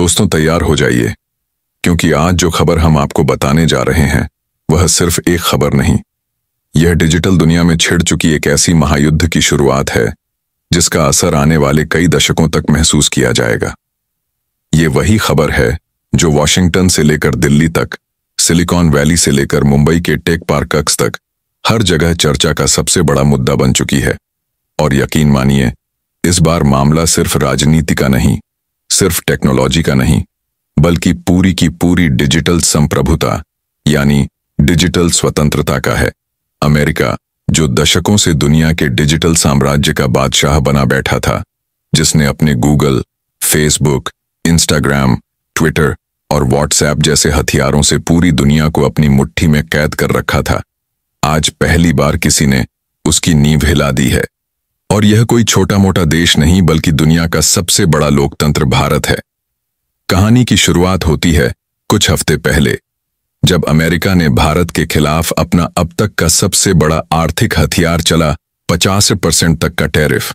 दोस्तों तैयार हो जाइए, क्योंकि आज जो खबर हम आपको बताने जा रहे हैं वह सिर्फ एक खबर नहीं, यह डिजिटल दुनिया में छिड़ चुकी एक ऐसी महायुद्ध की शुरुआत है जिसका असर आने वाले कई दशकों तक महसूस किया जाएगा। ये वही खबर है जो वॉशिंगटन से लेकर दिल्ली तक, सिलिकॉन वैली से लेकर मुंबई के टेक पार्क्स तक हर जगह चर्चा का सबसे बड़ा मुद्दा बन चुकी है। और यकीन मानिए, इस बार मामला सिर्फ राजनीति का नहीं, सिर्फ टेक्नोलॉजी का नहीं, बल्कि पूरी की पूरी डिजिटल संप्रभुता यानी डिजिटल स्वतंत्रता का है। अमेरिका, जो दशकों से दुनिया के डिजिटल साम्राज्य का बादशाह बना बैठा था, जिसने अपने गूगल, फेसबुक, इंस्टाग्राम, ट्विटर और व्हाट्सएप जैसे हथियारों से पूरी दुनिया को अपनी मुट्ठी में कैद कर रखा था, आज पहली बार किसी ने उसकी नींव हिला दी है। और यह कोई छोटा मोटा देश नहीं, बल्कि दुनिया का सबसे बड़ा लोकतंत्र भारत है। कहानी की शुरुआत होती है कुछ हफ्ते पहले, जब अमेरिका ने भारत के खिलाफ अपना अब तक का सबसे बड़ा आर्थिक हथियार चला 50% तक का टैरिफ।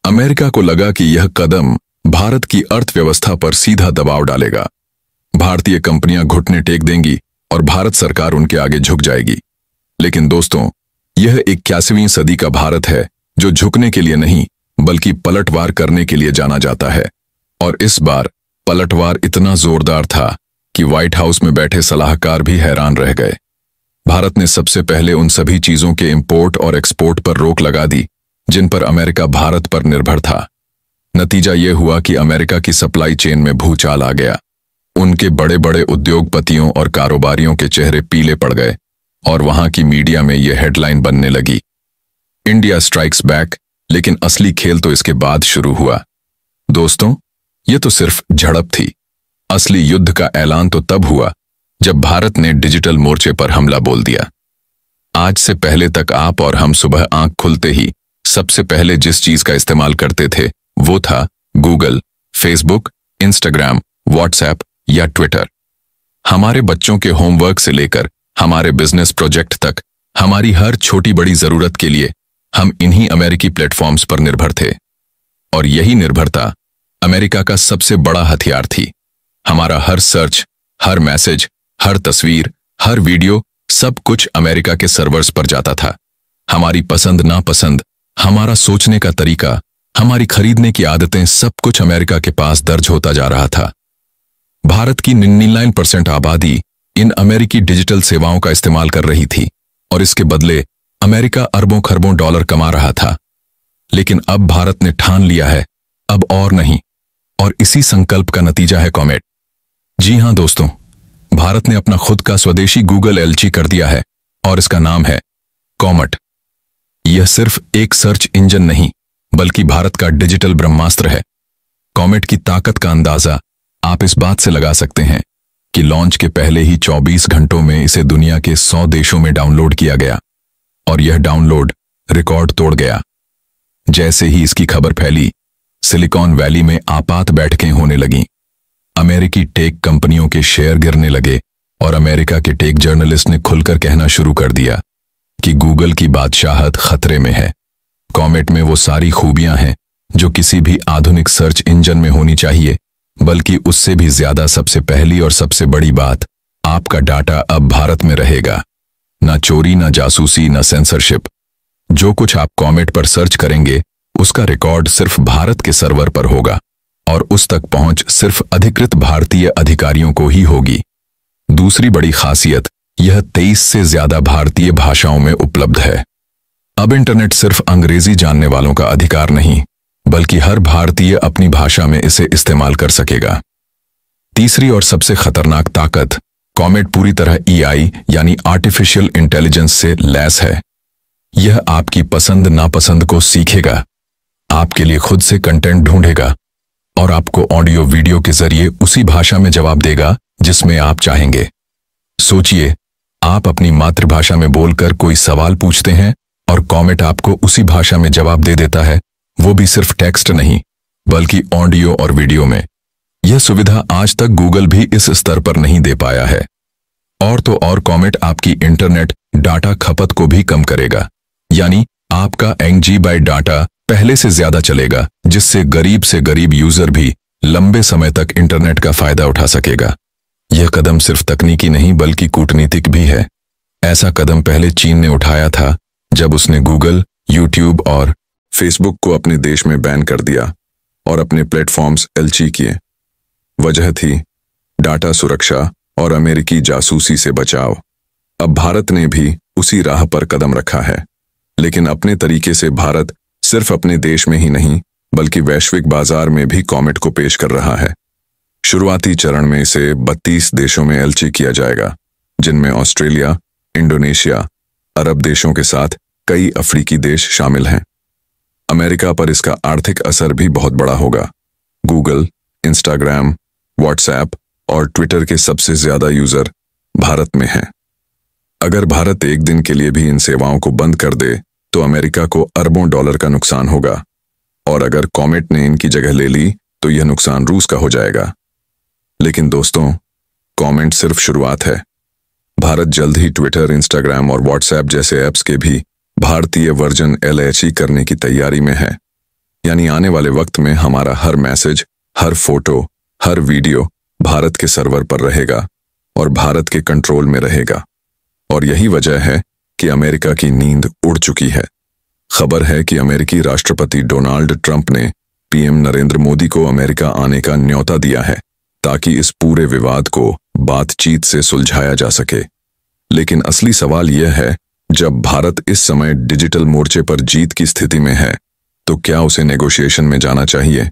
अमेरिका को लगा कि यह कदम भारत की अर्थव्यवस्था पर सीधा दबाव डालेगा। भारतीय कंपनियां घुटने टेक देंगी और भारत सरकार उनके आगे झुक जाएगी। लेकिन दोस्तों, यह 81वीं सदी का भारत है जो झुकने के लिए नहीं, बल्कि पलटवार करने के लिए जाना जाता है। और इस बार पलटवार इतना जोरदार था कि व्हाइट हाउस में बैठे सलाहकार भी हैरान रह गए। भारत ने सबसे पहले उन सभी चीजों के इंपोर्ट और एक्सपोर्ट पर रोक लगा दी जिन पर अमेरिका भारत पर निर्भर था। नतीजा यह हुआ कि अमेरिका की सप्लाई चेन में भूचाल आ गया। उनके बड़े बड़े उद्योगपतियों और कारोबारियों के चेहरे पीले पड़ गए और वहां की मीडिया में यह हेडलाइन बनने लगी, इंडिया स्ट्राइक्स बैक। लेकिन असली खेल तो इसके बाद शुरू हुआ। दोस्तों, यह तो सिर्फ झड़प थी। असली युद्ध का ऐलान तो तब हुआ जब भारत ने डिजिटल मोर्चे पर हमला बोल दिया। आज से पहले तक आप और हम सुबह आंख खुलते ही सबसे पहले जिस चीज का इस्तेमाल करते थे वो था गूगल, फेसबुक, इंस्टाग्राम, व्हाट्सएप या ट्विटर। हमारे बच्चों के होमवर्क से लेकर हमारे बिजनेस प्रोजेक्ट तक, हमारी हर छोटी बड़ी जरूरत के लिए हम इन्हीं अमेरिकी प्लेटफॉर्म्स पर निर्भर थे। और यही निर्भरता अमेरिका का सबसे बड़ा हथियार थी। हमारा हर सर्च, हर मैसेज, हर तस्वीर, हर वीडियो, सब कुछ अमेरिका के सर्वर्स पर जाता था। हमारी पसंद नापसंद, हमारा सोचने का तरीका, हमारी खरीदने की आदतें, सब कुछ अमेरिका के पास दर्ज होता जा रहा था। भारत की 99% आबादी इन अमेरिकी डिजिटल सेवाओं का इस्तेमाल कर रही थी और इसके बदले अमेरिका अरबों खरबों डॉलर कमा रहा था। लेकिन अब भारत ने ठान लिया है, अब और नहीं। और इसी संकल्प का नतीजा है कॉमेट। जी हां दोस्तों, भारत ने अपना खुद का स्वदेशी गूगल एलची कर दिया है और इसका नाम है कॉमेट। यह सिर्फ एक सर्च इंजन नहीं, बल्कि भारत का डिजिटल ब्रह्मास्त्र है। कॉमेट की ताकत का अंदाजा आप इस बात से लगा सकते हैं कि लॉन्च के पहले ही 24 घंटों में इसे दुनिया के 100 देशों में डाउनलोड किया गया और यह डाउनलोड रिकॉर्ड तोड़ गया। जैसे ही इसकी खबर फैली, सिलिकॉन वैली में आपात बैठकें होने लगीं। अमेरिकी टेक कंपनियों के शेयर गिरने लगे और अमेरिका के टेक जर्नलिस्ट ने खुलकर कहना शुरू कर दिया कि गूगल की बादशाहत खतरे में है। कॉमेट में वो सारी खूबियां हैं जो किसी भी आधुनिक सर्च इंजन में होनी चाहिए, बल्कि उससे भी ज्यादा सबसे पहली और सबसे बड़ी बात, आपका डाटा अब भारत में रहेगा। ना चोरी, ना जासूसी, ना सेंसरशिप। जो कुछ आप कॉमेट पर सर्च करेंगे उसका रिकॉर्ड सिर्फ भारत के सर्वर पर होगा और उस तक पहुंच सिर्फ अधिकृत भारतीय अधिकारियों को ही होगी। दूसरी बड़ी खासियत, यह 23 से ज्यादा भारतीय भाषाओं में उपलब्ध है। अब इंटरनेट सिर्फ अंग्रेजी जानने वालों का अधिकार नहीं, बल्कि हर भारतीय अपनी भाषा में इसे इस्तेमाल कर सकेगा। तीसरी और सबसे खतरनाक ताकत, कॉमेट पूरी तरह एआई यानी आर्टिफिशियल इंटेलिजेंस से लैस है। यह आपकी पसंद नापसंद को सीखेगा, आपके लिए खुद से कंटेंट ढूंढेगा और आपको ऑडियो वीडियो के जरिए उसी भाषा में जवाब देगा जिसमें आप चाहेंगे। सोचिए, आप अपनी मातृभाषा में बोलकर कोई सवाल पूछते हैं और कॉमेट आपको उसी भाषा में जवाब दे देता है, वो भी सिर्फ टेक्स्ट नहीं, बल्कि ऑडियो और वीडियो में। यह सुविधा आज तक गूगल भी इस स्तर पर नहीं दे पाया है। और तो और कॉमेट आपकी इंटरनेट डाटा खपत को भी कम करेगा, यानी आपका एंगजीबाइट डाटा पहले से ज्यादा चलेगा, जिससे गरीब से गरीब यूजर भी लंबे समय तक इंटरनेट का फायदा उठा सकेगा। यह कदम सिर्फ तकनीकी नहीं बल्कि कूटनीतिक भी है। ऐसा कदम पहले चीन ने उठाया था जब उसने गूगल, यूट्यूब और फेसबुक को अपने देश में बैन कर दिया और अपने प्लेटफॉर्म्स एलची किए। वजह थी डाटा सुरक्षा और अमेरिकी जासूसी से बचाव। अब भारत ने भी उसी राह पर कदम रखा है, लेकिन अपने तरीके से भारत सिर्फ अपने देश में ही नहीं बल्कि वैश्विक बाजार में भी कॉमेट को पेश कर रहा है। शुरुआती चरण में इसे 32 देशों में एलची किया जाएगा, जिनमें ऑस्ट्रेलिया, इंडोनेशिया, अरब देशों के साथ कई अफ्रीकी देश शामिल हैं। अमेरिका पर इसका आर्थिक असर भी बहुत बड़ा होगा। गूगल, इंस्टाग्राम, व्हाट्सएप और ट्विटर के सबसे ज्यादा यूजर भारत में हैं। अगर भारत एक दिन के लिए भी इन सेवाओं को बंद कर दे तो अमेरिका को अरबों डॉलर का नुकसान होगा, और अगर कॉमेट ने इनकी जगह ले ली तो यह नुकसान रूस का हो जाएगा। लेकिन दोस्तों, कॉमेट सिर्फ शुरुआत है। भारत जल्द ही ट्विटर, इंस्टाग्राम और व्हाट्सएप जैसे ऐप्स के भी भारतीय वर्जन एलएचई करने की तैयारी में है। यानी आने वाले वक्त में हमारा हर मैसेज, हर फोटो, हर वीडियो भारत के सर्वर पर रहेगा और भारत के कंट्रोल में रहेगा। और यही वजह है कि अमेरिका की नींद उड़ चुकी है। खबर है कि अमेरिकी राष्ट्रपति डोनाल्ड ट्रंप ने पीएम नरेंद्र मोदी को अमेरिका आने का न्योता दिया है ताकि इस पूरे विवाद को बातचीत से सुलझाया जा सके। लेकिन असली सवाल यह है, जब भारत इस समय डिजिटल मोर्चे पर जीत की स्थिति में है तो क्या उसे नेगोशिएशन में जाना चाहिए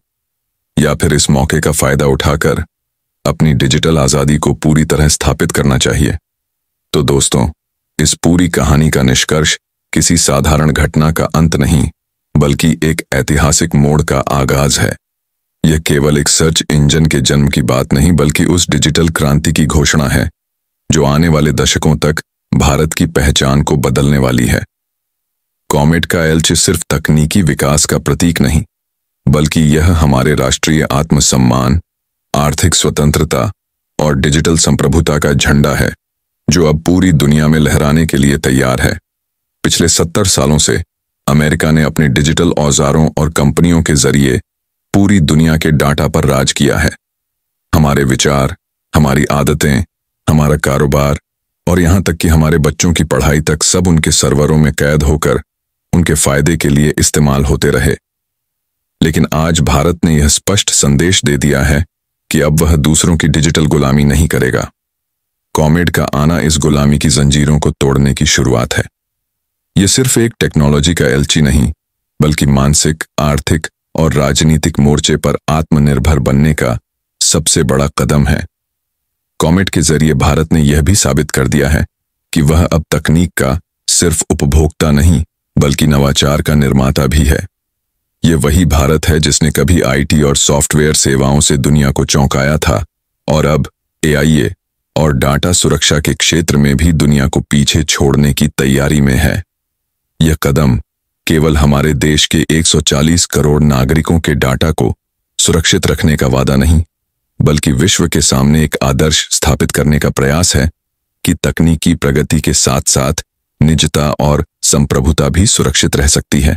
या फिर इस मौके का फायदा उठाकर अपनी डिजिटल आजादी को पूरी तरह स्थापित करना चाहिए? तो दोस्तों, इस पूरी कहानी का निष्कर्ष किसी साधारण घटना का अंत नहीं बल्कि एक ऐतिहासिक मोड़ का आगाज है। यह केवल एक सर्च इंजन के जन्म की बात नहीं बल्कि उस डिजिटल क्रांति की घोषणा है जो आने वाले दशकों तक भारत की पहचान को बदलने वाली है। कॉमेट का एलची सिर्फ तकनीकी विकास का प्रतीक नहीं बल्कि यह हमारे राष्ट्रीय आत्मसम्मान, आर्थिक स्वतंत्रता और डिजिटल संप्रभुता का झंडा है जो अब पूरी दुनिया में लहराने के लिए तैयार है। पिछले 70 सालों से अमेरिका ने अपने डिजिटल औजारों और कंपनियों के जरिए पूरी दुनिया के डाटा पर राज किया है। हमारे विचार, हमारी आदतें, हमारा कारोबार और यहां तक कि हमारे बच्चों की पढ़ाई तक सब उनके सर्वरों में कैद होकर उनके फायदे के लिए इस्तेमाल होते रहे। लेकिन आज भारत ने यह स्पष्ट संदेश दे दिया है कि अब वह दूसरों की डिजिटल गुलामी नहीं करेगा। कॉमेट का आना इस गुलामी की जंजीरों को तोड़ने की शुरुआत है। यह सिर्फ एक टेक्नोलॉजी का एलची नहीं बल्कि मानसिक, आर्थिक और राजनीतिक मोर्चे पर आत्मनिर्भर बनने का सबसे बड़ा कदम है। कॉमेट के जरिए भारत ने यह भी साबित कर दिया है कि वह अब तकनीक का सिर्फ उपभोक्ता नहीं बल्कि नवाचार का निर्माता भी है। यह वही भारत है जिसने कभी आईटी और सॉफ्टवेयर सेवाओं से दुनिया को चौंकाया था और अब एआई और डाटा सुरक्षा के क्षेत्र में भी दुनिया को पीछे छोड़ने की तैयारी में है। यह कदम केवल हमारे देश के 140 करोड़ नागरिकों के डाटा को सुरक्षित रखने का वादा नहीं बल्कि विश्व के सामने एक आदर्श स्थापित करने का प्रयास है कि तकनीकी प्रगति के साथ साथ निजता और संप्रभुता भी सुरक्षित रह सकती है।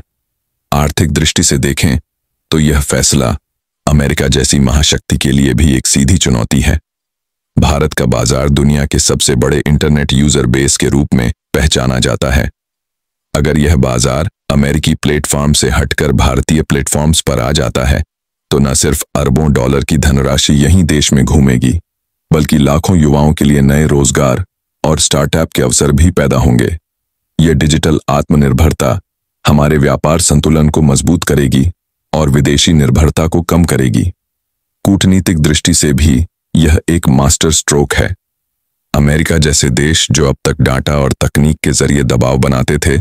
आर्थिक दृष्टि से देखें तो यह फैसला अमेरिका जैसी महाशक्ति के लिए भी एक सीधी चुनौती है। भारत का बाजार दुनिया के सबसे बड़े इंटरनेट यूजर बेस के रूप में पहचाना जाता है। अगर यह बाजार अमेरिकी प्लेटफॉर्म से हटकर भारतीय प्लेटफॉर्म्स पर आ जाता है तो न सिर्फ अरबों डॉलर की धनराशि यहीं देश में घूमेगी बल्कि लाखों युवाओं के लिए नए रोजगार और स्टार्टअप के अवसर भी पैदा होंगे। यह डिजिटल आत्मनिर्भरता हमारे व्यापार संतुलन को मजबूत करेगी और विदेशी निर्भरता को कम करेगी। कूटनीतिक दृष्टि से भी यह एक मास्टर स्ट्रोक है। अमेरिका जैसे देश जो अब तक डाटा और तकनीक के जरिए दबाव बनाते थे,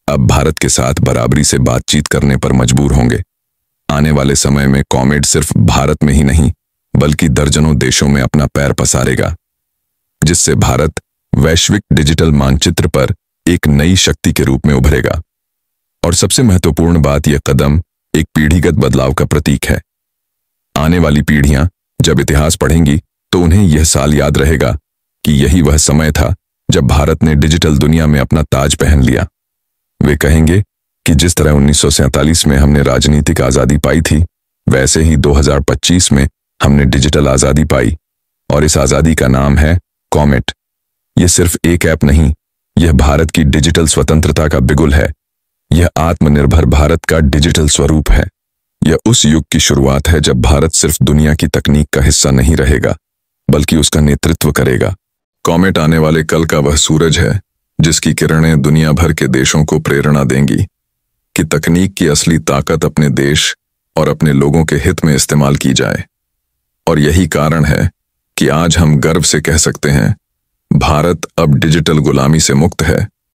अब भारत के साथ बराबरी से बातचीत करने पर मजबूर होंगे। आने वाले समय में कॉमेट सिर्फ भारत में ही नहीं बल्कि दर्जनों देशों में अपना पैर पसारेगा, जिससे भारत वैश्विक डिजिटल मानचित्र पर एक नई शक्ति के रूप में उभरेगा। और सबसे महत्वपूर्ण बात, यह कदम एक पीढ़ीगत बदलाव का प्रतीक है। आने वाली पीढ़ियां जब इतिहास पढ़ेंगी तो उन्हें यह साल याद रहेगा कि यही वह समय था जब भारत ने डिजिटल दुनिया में अपना ताज पहन लिया। वे कहेंगे कि जिस तरह 1947 में हमने राजनीतिक आजादी पाई थी, वैसे ही 2025 में हमने डिजिटल आज़ादी पाई और इस आज़ादी का नाम है कॉमेट। यह सिर्फ एक ऐप नहीं, यह भारत की डिजिटल स्वतंत्रता का बिगुल है। यह आत्मनिर्भर भारत का डिजिटल स्वरूप है। यह उस युग की शुरुआत है जब भारत सिर्फ दुनिया की तकनीक का हिस्सा नहीं रहेगा, बल्कि उसका नेतृत्व करेगा। कॉमेट आने वाले कल का वह सूरज है जिसकी किरणें दुनिया भर के देशों को प्रेरणा देंगी कि तकनीक की असली ताकत अपने देश और अपने लोगों के हित में इस्तेमाल की जाए। और यही कारण है कि आज हम गर्व से कह सकते हैं, भारत अब डिजिटल गुलामी से मुक्त है।